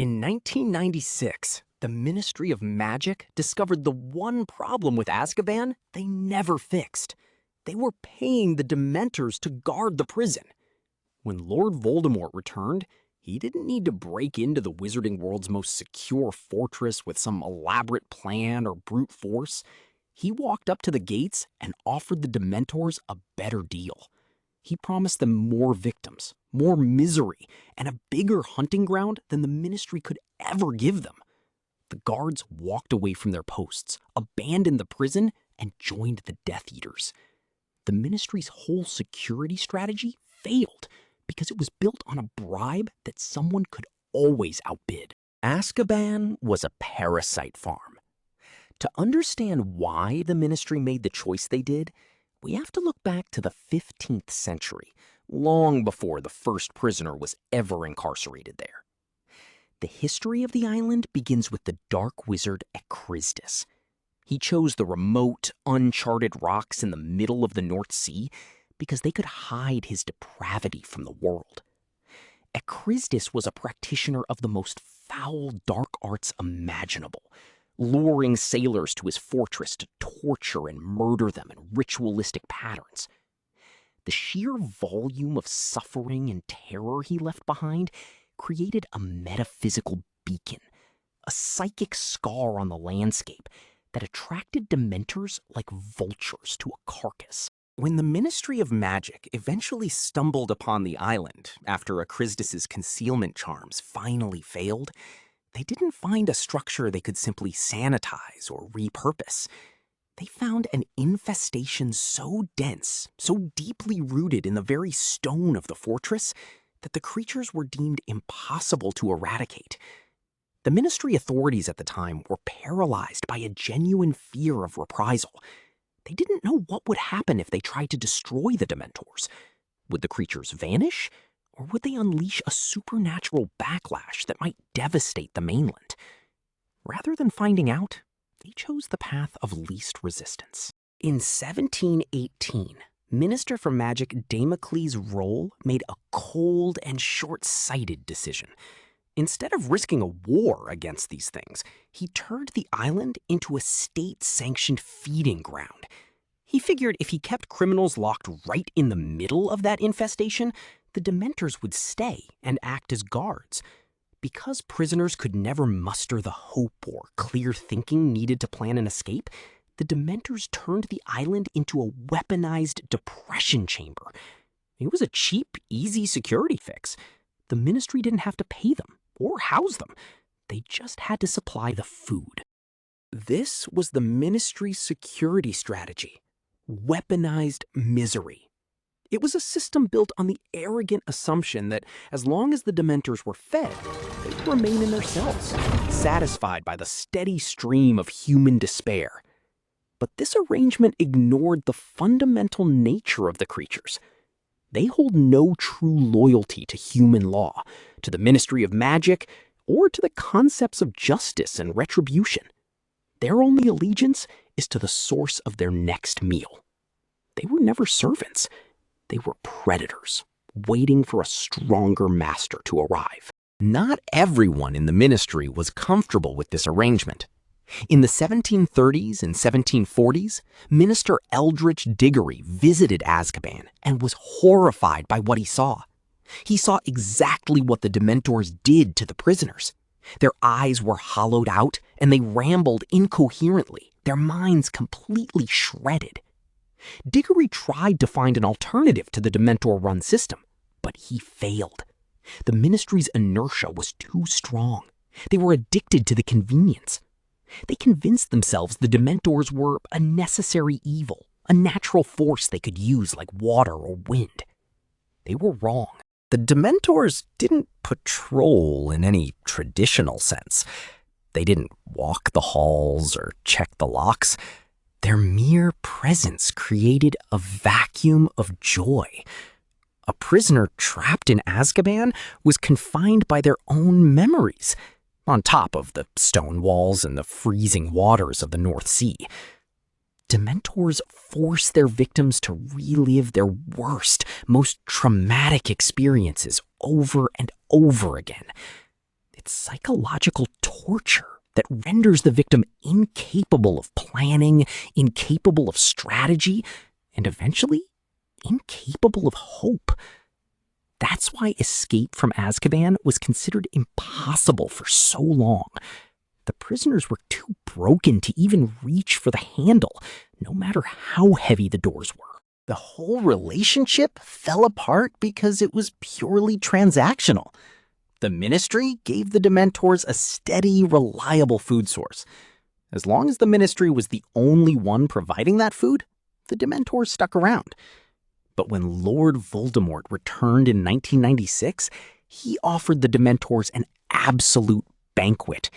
In 1996, the Ministry of Magic discovered the one problem with Azkaban they never fixed. They were paying the Dementors to guard the prison. When Lord Voldemort returned, he didn't need to break into the wizarding world's most secure fortress with some elaborate plan or brute force. He walked up to the gates and offered the Dementors a better deal. He promised them more victims, more misery, and a bigger hunting ground than the Ministry could ever give them. The guards walked away from their posts, abandoned the prison, and joined the Death Eaters. The Ministry's whole security strategy failed because it was built on a bribe that someone could always outbid. Azkaban was a parasite farm. To understand why the Ministry made the choice they did, we have to look back to the 15th century, long before the first prisoner was ever incarcerated there. The history of the island begins with the dark wizard Ekrizdis. He chose the remote, uncharted rocks in the middle of the North Sea because they could hide his depravity from the world. Ekrizdis was a practitioner of the most foul dark arts imaginable, luring sailors to his fortress to torture and murder them in ritualistic patterns. The sheer volume of suffering and terror he left behind created a metaphysical beacon, a psychic scar on the landscape that attracted Dementors like vultures to a carcass. When the Ministry of Magic eventually stumbled upon the island after Ekrizdis' concealment charms finally failed, they didn't find a structure they could simply sanitize or repurpose. They found an infestation so dense, so deeply rooted in the very stone of the fortress, that the creatures were deemed impossible to eradicate. The Ministry authorities at the time were paralyzed by a genuine fear of reprisal. They didn't know what would happen if they tried to destroy the Dementors. Would the creatures vanish? Or would they unleash a supernatural backlash that might devastate the mainland? Rather than finding out, they chose the path of least resistance. In 1718, Minister for Magic Damocles Roll made a cold and short-sighted decision. Instead of risking a war against these things, he turned the island into a state-sanctioned feeding ground. He figured if he kept criminals locked right in the middle of that infestation, the Dementors would stay and act as guards. Because prisoners could never muster the hope or clear thinking needed to plan an escape, the Dementors turned the island into a weaponized depression chamber. It was a cheap, easy security fix. The Ministry didn't have to pay them or house them. They just had to supply the food. This was the Ministry's security strategy: weaponized misery. It was a system built on the arrogant assumption that as long as the Dementors were fed, they would remain in their cells, satisfied by the steady stream of human despair. But this arrangement ignored the fundamental nature of the creatures. They hold no true loyalty to human law, to the Ministry of Magic, or to the concepts of justice and retribution. Their only allegiance is to the source of their next meal. They were never servants. They were predators, waiting for a stronger master to arrive. Not everyone in the Ministry was comfortable with this arrangement. In the 1730s and 1740s, Minister Eldritch Diggory visited Azkaban and was horrified by what he saw. He saw exactly what the Dementors did to the prisoners. Their eyes were hollowed out and they rambled incoherently, their minds completely shredded. Diggory tried to find an alternative to the Dementor-run system, but he failed. The Ministry's inertia was too strong. They were addicted to the convenience. They convinced themselves the Dementors were a necessary evil, a natural force they could use like water or wind. They were wrong. The Dementors didn't patrol in any traditional sense. They didn't walk the halls or check the locks. Their mere presence created a vacuum of joy. A prisoner trapped in Azkaban was confined by their own memories, on top of the stone walls and the freezing waters of the North Sea. Dementors force their victims to relive their worst, most traumatic experiences over and over again. It's psychological torture that renders the victim incapable of planning, incapable of strategy, and eventually incapable of hope. That's why escape from Azkaban was considered impossible for so long. The prisoners were too broken to even reach for the handle, no matter how heavy the doors were. The whole relationship fell apart because it was purely transactional. The Ministry gave the Dementors a steady, reliable food source. As long as the Ministry was the only one providing that food, the Dementors stuck around. But when Lord Voldemort returned in 1996, he offered the Dementors an absolute banquet.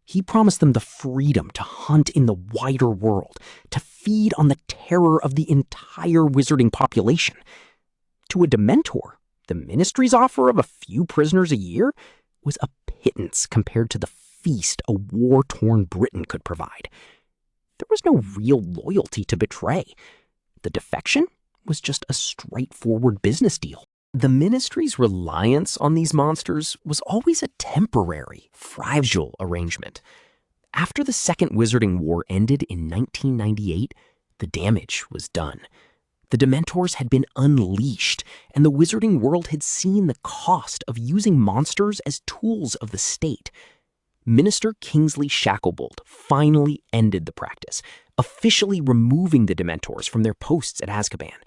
He promised them the freedom to hunt in the wider world, to feed on the terror of the entire wizarding population. To a Dementor, the Ministry's offer of a few prisoners a year was a pittance compared to the feast a war-torn Britain could provide. There was no real loyalty to betray. The defection was just a straightforward business deal. The Ministry's reliance on these monsters was always a temporary, fragile arrangement. After the Second Wizarding War ended in 1998, the damage was done. The Dementors had been unleashed, and the wizarding world had seen the cost of using monsters as tools of the state. Minister Kingsley Shacklebolt finally ended the practice, officially removing the Dementors from their posts at Azkaban.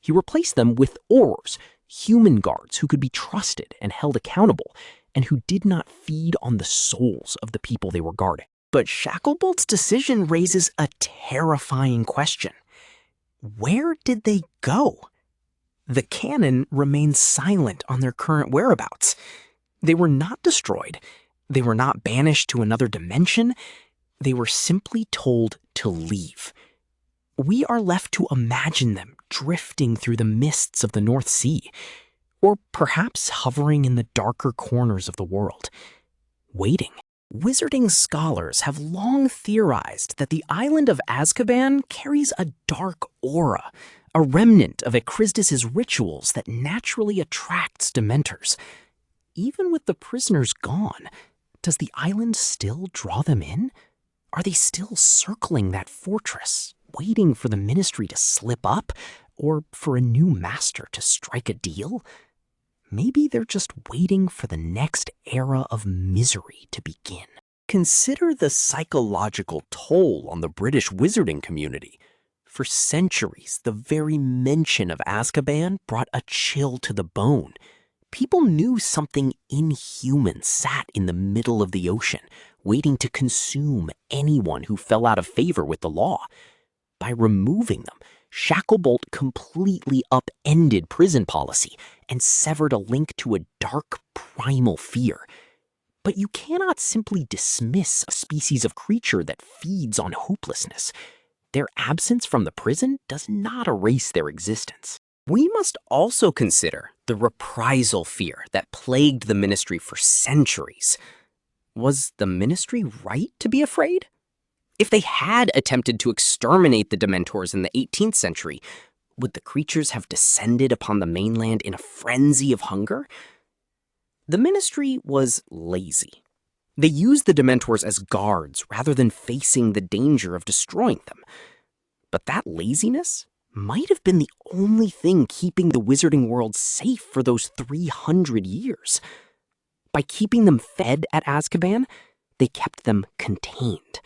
He replaced them with Aurors, human guards who could be trusted and held accountable, and who did not feed on the souls of the people they were guarding. But Shacklebolt's decision raises a terrifying question. Where did they go? The canon remains silent on their current whereabouts. They were not destroyed. They were not banished to another dimension. They were simply told to leave. We are left to imagine them drifting through the mists of the North Sea, or perhaps hovering in the darker corners of the world, waiting. Wizarding scholars have long theorized that the island of Azkaban carries a dark aura, a remnant of Ekrizdis' rituals that naturally attracts Dementors. Even with the prisoners gone, does the island still draw them in? Are they still circling that fortress, waiting for the Ministry to slip up, or for a new master to strike a deal? Maybe they're just waiting for the next era of misery to begin. Consider the psychological toll on the British wizarding community. For centuries, the very mention of Azkaban brought a chill to the bone. People knew something inhuman sat in the middle of the ocean, waiting to consume anyone who fell out of favor with the law. By removing them, Shacklebolt completely upended prison policy and severed a link to a dark, primal fear. But you cannot simply dismiss a species of creature that feeds on hopelessness. Their absence from the prison does not erase their existence. We must also consider the reprisal fear that plagued the Ministry for centuries. Was the Ministry right to be afraid? If they had attempted to exterminate the Dementors in the 18th century, would the creatures have descended upon the mainland in a frenzy of hunger? The Ministry was lazy. They used the Dementors as guards rather than facing the danger of destroying them. But that laziness might have been the only thing keeping the wizarding world safe for those 300 years. By keeping them fed at Azkaban, they kept them contained.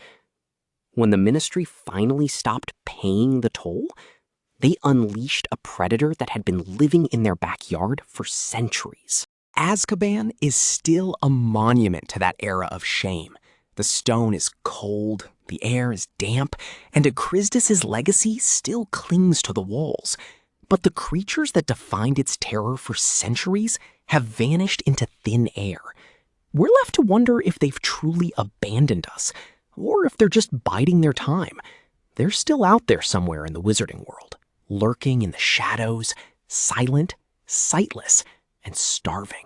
When the Ministry finally stopped paying the toll, they unleashed a predator that had been living in their backyard for centuries. Azkaban is still a monument to that era of shame. The stone is cold, the air is damp, and Ekrizdis' legacy still clings to the walls. But the creatures that defined its terror for centuries have vanished into thin air. We're left to wonder if they've truly abandoned us, or if they're just biding their time. They're still out there somewhere in the wizarding world, lurking in the shadows, silent, sightless, and starving.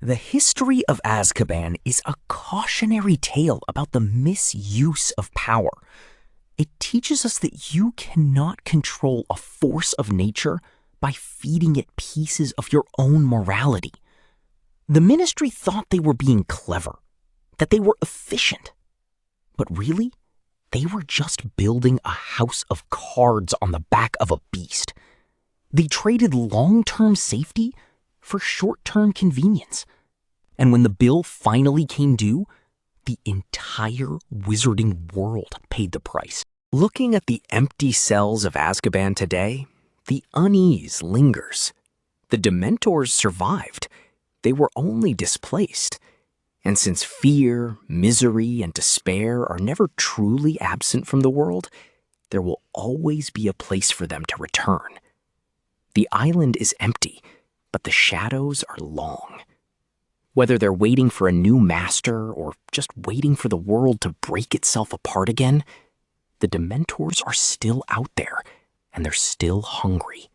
The history of Azkaban is a cautionary tale about the misuse of power. It teaches us that you cannot control a force of nature by feeding it pieces of your own morality. The Ministry thought they were being clever, that they were efficient. But really, they were just building a house of cards on the back of a beast. They traded long-term safety for short-term convenience. And when the bill finally came due, the entire wizarding world paid the price. Looking at the empty cells of Azkaban today, the unease lingers. The Dementors survived. They were only displaced. And since fear, misery, and despair are never truly absent from the world, there will always be a place for them to return. The island is empty, but the shadows are long. Whether they're waiting for a new master or just waiting for the world to break itself apart again, the Dementors are still out there, and they're still hungry.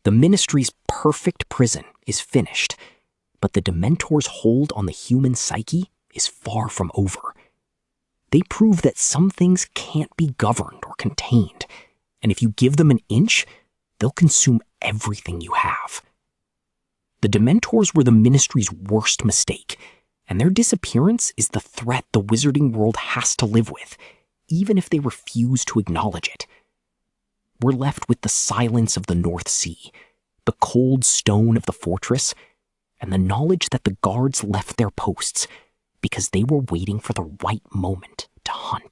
The Ministry's perfect prison is finished, but the Dementors' hold on the human psyche is far from over. They prove that some things can't be governed or contained, and if you give them an inch, they'll consume everything you have. The Dementors were the Ministry's worst mistake, and their disappearance is the threat the wizarding world has to live with, even if they refuse to acknowledge it. We're left with the silence of the North Sea, the cold stone of the fortress, and the knowledge that the guards left their posts because they were waiting for the right moment to hunt.